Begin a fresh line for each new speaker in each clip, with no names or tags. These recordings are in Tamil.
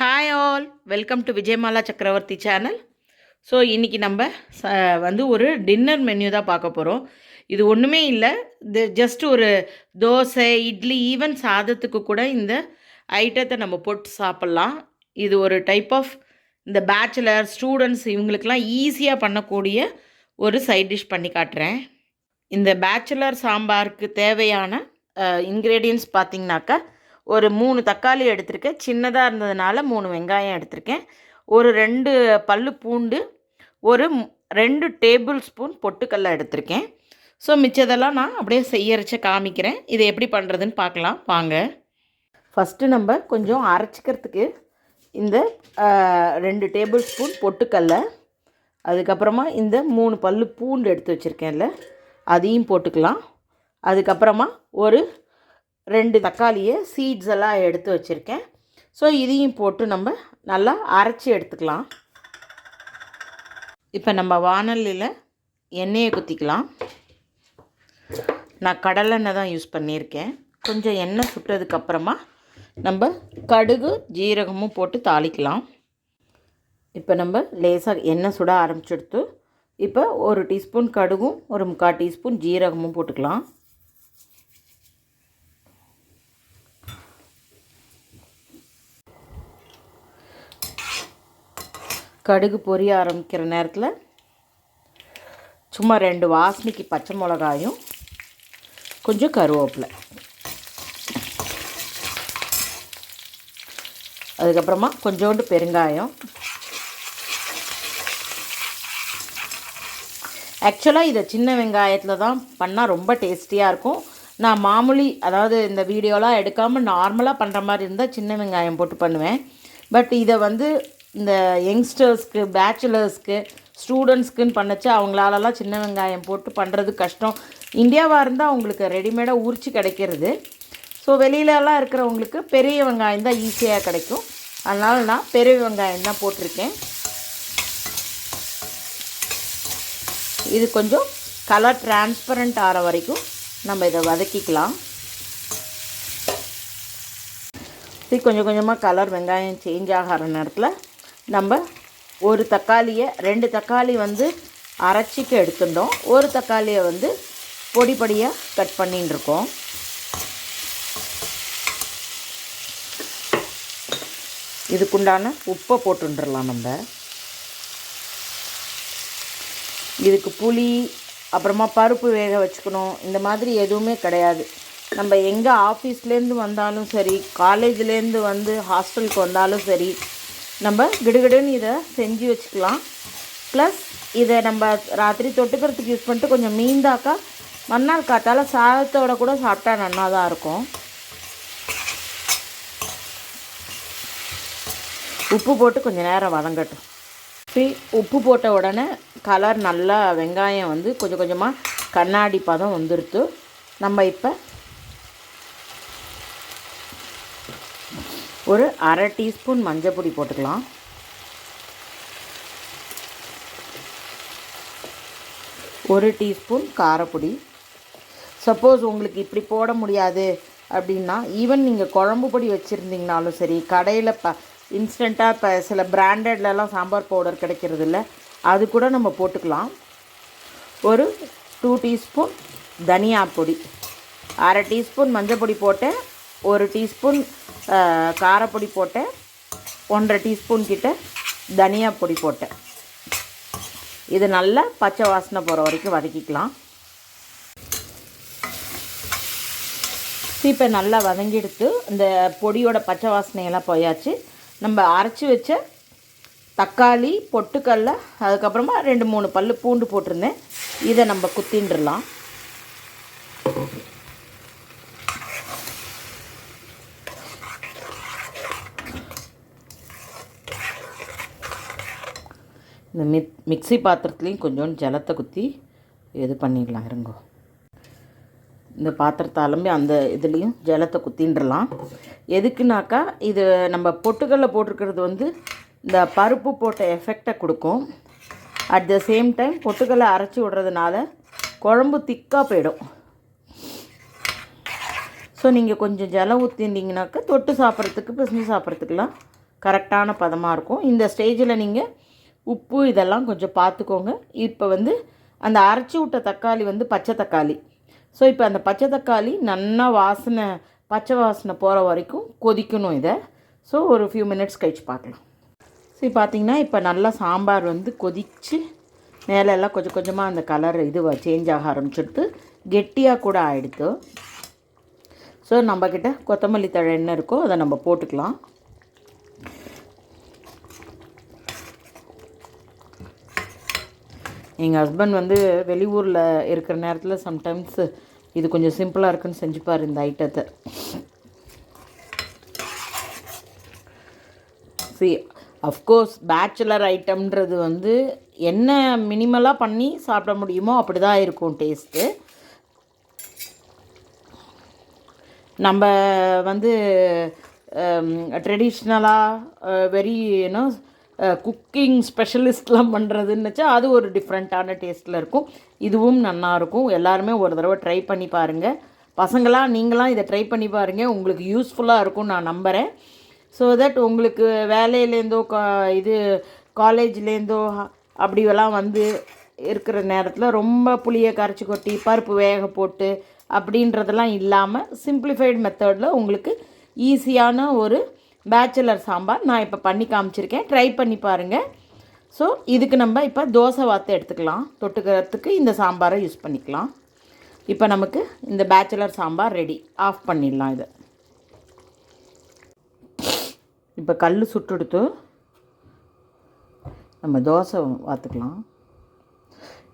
Hi all, welcome to Vijayamala சக்கரவர்த்தி சேனல். ஸோ இன்றைக்கி நம்ம வந்து ஒரு டின்னர் மெனு தான் பார்க்க போகிறோம். இது ஒன்றுமே இல்லை, இது ஜஸ்ட் ஒரு தோசை, இட்லி, ஈவன் சாதத்துக்கு கூட இந்த ஐட்டத்தை நம்ம போட்டு சாப்பிட்லாம். இது ஒரு டைப் ஆஃப் இந்த பேச்சுலர் ஸ்டூடெண்ட்ஸ் இவங்களுக்கெல்லாம் ஈஸியாக பண்ணக்கூடிய ஒரு சைட் டிஷ் பண்ணி காட்டுறேன். இந்த பேச்சுலர் சாம்பாருக்கு தேவையான இன்க்ரீடியன்ட்ஸ் பார்த்திங்கனாக்கா, ஒரு 3 தக்காளி எடுத்திருக்கேன். சின்னதாக இருந்ததுனால 3 வெங்காயம் எடுத்திருக்கேன். ஒரு 2 பல்லு பூண்டு, ஒரு 2 டேபிள் ஸ்பூன் பொட்டுக்கடலை எடுத்திருக்கேன். ஸோ மிச்சதெல்லாம் நான் அப்படியே செய்யறச்ச காமிக்கிறேன். இதை எப்படி பண்ணுறதுன்னு பார்க்கலாம் வாங்க. ஃபஸ்ட்டு நம்ம கொஞ்சம் அரைச்சிக்கிறதுக்கு இந்த 2 டேபிள் ஸ்பூன் பொட்டுக்கடலை, அதுக்கப்புறமா இந்த 3 பல்லு பூண்டு எடுத்து வச்சுருக்கேன்ல அதையும் போட்டுக்கலாம். அதுக்கப்புறமா ஒரு 2 தக்காளியை சீட்ஸ் எல்லாம் எடுத்து வச்சுருக்கேன். ஸோ இதையும் போட்டு நம்ம நல்லா அரைச்சி எடுத்துக்கலாம். இப்போ நம்ம வாணலியில் எண்ணெயை குத்திக்கலாம். நான் கடலெண்ணெய் தான் யூஸ் பண்ணியிருக்கேன். கொஞ்சம் எண்ணெய் சுட்டதுக்கப்புறமா நம்ம கடுகு ஜீரகமும் போட்டு தாளிக்கலாம். இப்போ நம்ம லேசாக எண்ணெய் சுட ஆரம்பிச்செடுத்து இப்போ 1 டீஸ்பூன் கடுகும் ஒரு 3/4 டீஸ்பூன் ஜீரகமும் போட்டுக்கலாம். கடுகு பொரிய ஆரம்பிக்கிற நேரத்தில் சும்மா 2 வாசனைக்கு பச்சை மிளகாயும் கொஞ்சம் கருவேப்பிலை, அதுக்கப்புறமா கொஞ்சோண்டு பெருங்காயம். ஆக்சுவலாக இதை சின்ன வெங்காயத்தில் தான் பண்ணால் ரொம்ப டேஸ்டியாக இருக்கும். நான் மாமூலி, அதாவது இந்த வீடியோலாம் எடுக்காமல் நார்மலாக பண்ணுற மாதிரி இருந்தால் சின்ன வெங்காயம் போட்டு பண்ணுவேன். பட் இதை வந்து இந்த யங்ஸ்டர்ஸ்க்கு, பேச்சுலர்ஸ்க்கு, ஸ்டூடெண்ட்ஸ்க்குன்னு பண்ணச்சு அவங்களாலலாம் சின்ன வெங்காயம் போட்டு பண்ணுறது கஷ்டம். இந்தியாவாக இருந்தால் அவங்களுக்கு ரெடிமேடாக உரித்து கிடைக்கிறது. ஸோ வெளியிலலாம் இருக்கிறவங்களுக்கு பெரிய வெங்காயம் தான் ஈஸியாக கிடைக்கும். அதனால் நான் பெரிய வெங்காயம் தான் போட்டிருக்கேன். இது கொஞ்சம் கலர் டிரான்ஸ்பரண்ட் ஆகிற வரைக்கும் நம்ம இதை வதக்கிக்கலாம். கொஞ்சம் கொஞ்சமாக கலர் வெங்காயம் சேஞ்ச் ஆகிற நேரத்தில் நம்ம ஒரு தக்காளியை 2 தக்காளி வந்து அரைச்சிக்க எடுத்துட்டோம். ஒரு தக்காளியை வந்து பொடி பொடியாக கட் பண்ணின்னு இருக்கோம். இதுக்குண்டான உப்பை போட்டுடலாம். நம்ம இதுக்கு புளி, அப்புறமா பருப்பு வேக வச்சுக்கணும், இந்த மாதிரி எதுவுமே கிடையாது. நம்ம எங்கே ஆஃபீஸ்லேருந்து வந்தாலும் சரி, காலேஜ்லேருந்து வந்து ஹாஸ்டலுக்கு வந்தாலும் சரி, நம்ம கிடுகிடுன்னு இதை செஞ்சு வச்சுக்கலாம். ப்ளஸ் இதை நம்ம ராத்திரி தொட்டுக்கிறதுக்கு யூஸ் பண்ணிட்டு கொஞ்சம் மீந்தாக்கா மறுநாள் காத்தால் சாதத்தோடு கூட சாப்பிட்டா நல்லா தான் இருக்கும். உப்பு போட்டு கொஞ்சம் நேரம் வதங்கட்டும். உப்பு போட்ட உடனே கலர் நல்லா வெங்காயம் வந்து கொஞ்சம் கொஞ்சமாக கண்ணாடி பதம் வந்துடுத்து. நம்ம இப்போ ஒரு 1/2 டீஸ்பூன் மஞ்சள் பொடி போட்டுக்கலாம். ஒரு டீஸ்பூன் காரப்பொடி. சப்போஸ் உங்களுக்கு இப்படி போட முடியாது அப்படின்னா, ஈவன் நீங்கள் குழம்பு பொடி வச்சுருந்தீங்கனாலும் சரி, கடையில் இன்ஸ்டண்ட்டாக இப்போ சில பிராண்டட்லலாம் சாம்பார் பவுடர் கிடைக்கிறது இல்லை, அது கூட நம்ம போட்டுக்கலாம். ஒரு 2 டீஸ்பூன் தனியா பொடி, 1/2 டீஸ்பூன் மஞ்சள் பொடி போட்டேன், 1 டீஸ்பூன் காரப்பொடி போட்டேன், 1/2 டீஸ்பூன் கிட்ட தனியா பொடி போட்டேன். இது நல்லா பச்சை வாசனை போகிற வரைக்கும் வதக்கிக்கலாம். இப்போ நல்லா வதங்கிடுத்து. இந்த பொடியோட பச்சை வாசனையெல்லாம் போயாச்சு. நம்ம அரைச்சி வச்ச தக்காளி, பொட்டுக்கடலை, அதுக்கப்புறமா 2-3 பல்லு பூண்டு போட்டிருந்தேன். இதை நம்ம குத்தின்றலாம். இந்த மிக்ஸி பாத்திரத்துலேயும் கொஞ்சோண்டு ஜலத்தை குத்தி இது பண்ணிடலாம். இருங்கோ, இந்த பாத்திரத்தை அலம்பி அந்த இதுலேயும் ஜலத்தை குத்தின்றலாம். எதுக்குனாக்கா, இது நம்ம பொட்டுக்கடலை போட்டிருக்கிறது வந்து இந்த பருப்பு போட்ட எஃபெக்டை கொடுக்கும். அட் த சேம் டைம் பொட்டுக்கடலை அரைச்சி விடுறதுனால குழம்பு திக்காக போயிடும். ஸோ நீங்கள் கொஞ்சம் ஜலம் ஊற்றிண்டிங்கனாக்கா தொட்டு சாப்பிட்றதுக்கு, பிசைஞ்சு சாப்பிட்றதுக்கெலாம் கரெக்டான பதமாக இருக்கும். இந்த ஸ்டேஜில் நீங்கள் உப்பு இதெல்லாம் கொஞ்சம் பார்த்துக்கோங்க. இப்போ வந்து அந்த அரைச்சி விட்ட தக்காளி வந்து பச்சை தக்காளி. ஸோ இப்போ அந்த பச்சை தக்காளி நல்லா பச்சை வாசனை போகிற வரைக்கும் கொதிக்கணும் இதை. ஸோ ஒரு ஃபியூ மினிட்ஸ் கழிச்சு பார்க்கலாம். ஸோ பார்த்திங்கன்னா இப்போ நல்லா சாம்பார் வந்து கொதித்து மேலெல்லாம் கொஞ்சம் கொஞ்சமாக அந்த கலர் சேஞ்ச் ஆக ஆரம்பிச்சுடுத்து, கெட்டியாக கூட ஆகிடுது. ஸோ நம்மக்கிட்ட கொத்தமல்லி தழை என்ன இருக்கோ அதை நம்ம போட்டுக்கலாம். எங்கள் ஹஸ்பண்ட் வந்து வெளியூரில் இருக்கிற நேரத்தில் சம்டைம்ஸ் இது கொஞ்சம் சிம்பிளாக இருக்குன்னு செஞ்சுப்பார் இந்த ஐட்டத்தை. அஃப்கோர்ஸ் பேச்சுலர் ஐட்டம்ன்றது வந்து என்ன மினிமலாக பண்ணி சாப்பிட முடியுமோ அப்படி தான் இருக்கும் டேஸ்ட்டு. நம்ம வந்து ட்ரெடிஷ்னலாக வெரி குக்கிங் ஸ்பெஷலிஸ்ட்லாம் பண்ணுறதுன்னுச்சா அது ஒரு டிஃப்ரெண்ட்டான டேஸ்ட்டில் இருக்கும். இதுவும் நல்லாயிருக்கும். எல்லாருமே ஒரு தடவை ட்ரை பண்ணி பாருங்கள். பசங்களாம் நீங்களாம் இதை ட்ரை பண்ணி பாருங்கள், உங்களுக்கு யூஸ்ஃபுல்லாக இருக்கும் நான் நம்புகிறேன். ஸோ தட் உங்களுக்கு வேலையிலேருந்தோ காலேஜ்லேருந்தோ அப்படியெல்லாம் வந்து இருக்கிற நேரத்தில் ரொம்ப புளியை கரைச்சி கொட்டி பருப்பு வேக போட்டு அப்படின்றதெல்லாம் இல்லாமல் சிம்பிளிஃபைடு மெத்தடில் உங்களுக்கு ஈஸியான ஒரு பேச்சுலர் சாம்பார் நான் இப்போ பண்ணி காமிச்சிருக்கேன். ட்ரை பண்ணி பாருங்கள். ஸோ இதுக்கு நம்ம இப்போ தோசை வார்த்தை எடுத்துக்கலாம். தொட்டுக்கிறதுக்கு இந்த சாம்பாரை யூஸ் பண்ணிக்கலாம். இப்போ நமக்கு இந்த பேச்சுலர் சாம்பார் ரெடி. ஆஃப் பண்ணிடலாம் இதை. இப்போ கல் சுட்டுடுத்து நம்ம தோசை வார்த்துக்கலாம்.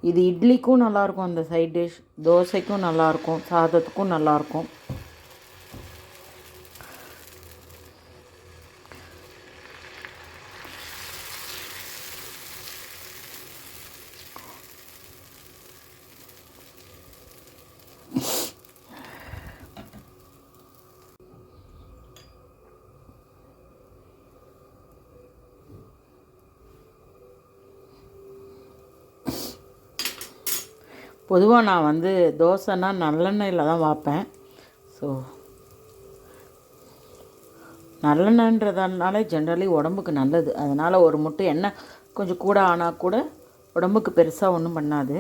இது இட்லிக்கும் நல்லாயிருக்கும், அந்த சைட் டிஷ் தோசைக்கும் நல்லாயிருக்கும், சாதத்துக்கும் நல்லாயிருக்கும். பொதுவாக நான் வந்து தோசைன்னா நல்லெண்ணெயில் தான் வைப்பேன். ஸோ நல்லெண்ணெய்ன்றதுனால ஜென்ரலி உடம்புக்கு நல்லது. அதனால் ஒரு முட்டை எண்ணெய் கொஞ்சம் கூட ஆனால் கூட உடம்புக்கு பெருசாக ஒன்றும் பண்ணாது.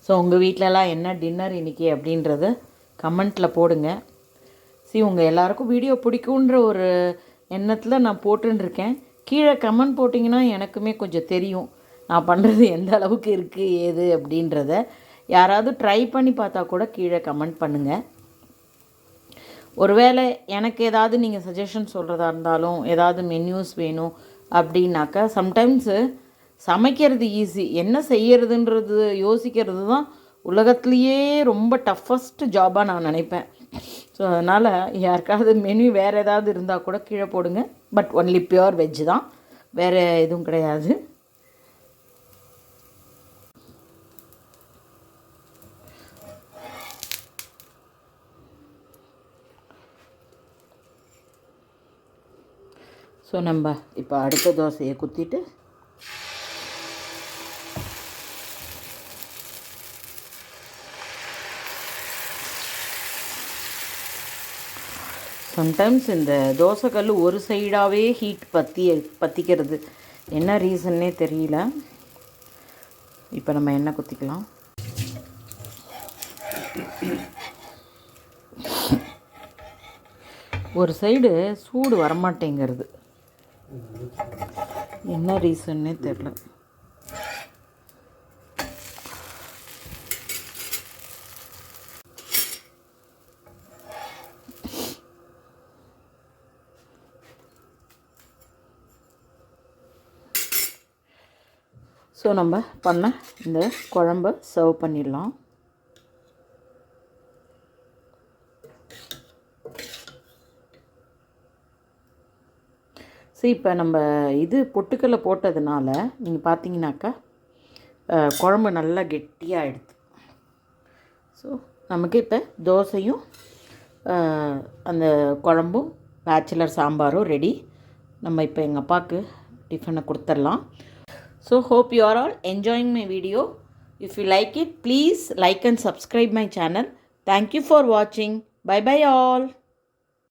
ஸோ உங்கள் வீட்டிலலாம் என்ன டின்னர் இன்றைக்கி அப்படின்றத கமெண்ட்டில் போடுங்க. உங்கள் எல்லாருக்கும் வீடியோ பிடிக்குன்ற ஒரு எண்ணத்தில் நான் போட்டுருக்கேன். கீழே கமெண்ட் போட்டிங்கன்னா எனக்குமே கொஞ்சம் தெரியும் நான் பண்ணுறது எந்த அளவுக்கு இருக்குது ஏது அப்படின்றத. யாராவது ட்ரை பண்ணி பார்த்தா கூட கீழே கமெண்ட் பண்ணுங்கள். ஒருவேளை எனக்கு ஏதாவது நீங்கள் சஜஷன் சொல்கிறதா இருந்தாலும் ஏதாவது மென்யூஸ் வேணும் அப்படின்னாக்கா, சம்டைம்ஸு சமைக்கிறது ஈஸி, என்ன செய்யறதுன்றது யோசிக்கிறது தான் உலகத்துலேயே ரொம்ப டஃபஸ்ட்டு ஜாபாக நான் நினைப்பேன். ஸோ அதனால் யாருக்காவது மெனு வேறு ஏதாவது இருந்தால் கூட கீழே போடுங்க. பட் ஒன்லி பியூர் வெஜ் தான், வேறு எதுவும் கிடையாது. ஸோ நம்ம இப்போ அடுத்த தோசையை குத்திட்டு சம்டைம்ஸ் இந்த தோசைக்கல் ஒரு சைடாகவே ஹீட் பற்றிக்கிறது என்ன ரீசன்னே தெரியல. இப்போ நம்ம எண்ணெய் குத்திக்கலாம். ஒரு சைடு சூடு வரமாட்டேங்கிறது, என்ன ரீசன்னே தெரில. ஸோ நம்ம பண்ண இந்த குழம்பை சர்வ் பண்ணிடலாம். ஸோ இப்போ நம்ம பொட்டுக்கல்லை போட்டதுனால நீங்கள் பார்த்தீங்கன்னாக்கா குழம்பு நல்லா கெட்டியாகிடுது. ஸோ நமக்கு இப்போ தோசையும் அந்த குழம்பும் பேச்சுலர் சாம்பாரும் ரெடி. நம்ம இப்போ எங்கள் அப்பாவுக்கு டிஃபனை கொடுத்துடலாம். So hope you are all enjoying my video. If you like it, please like and subscribe my channel. Thank you for watching. Bye bye all.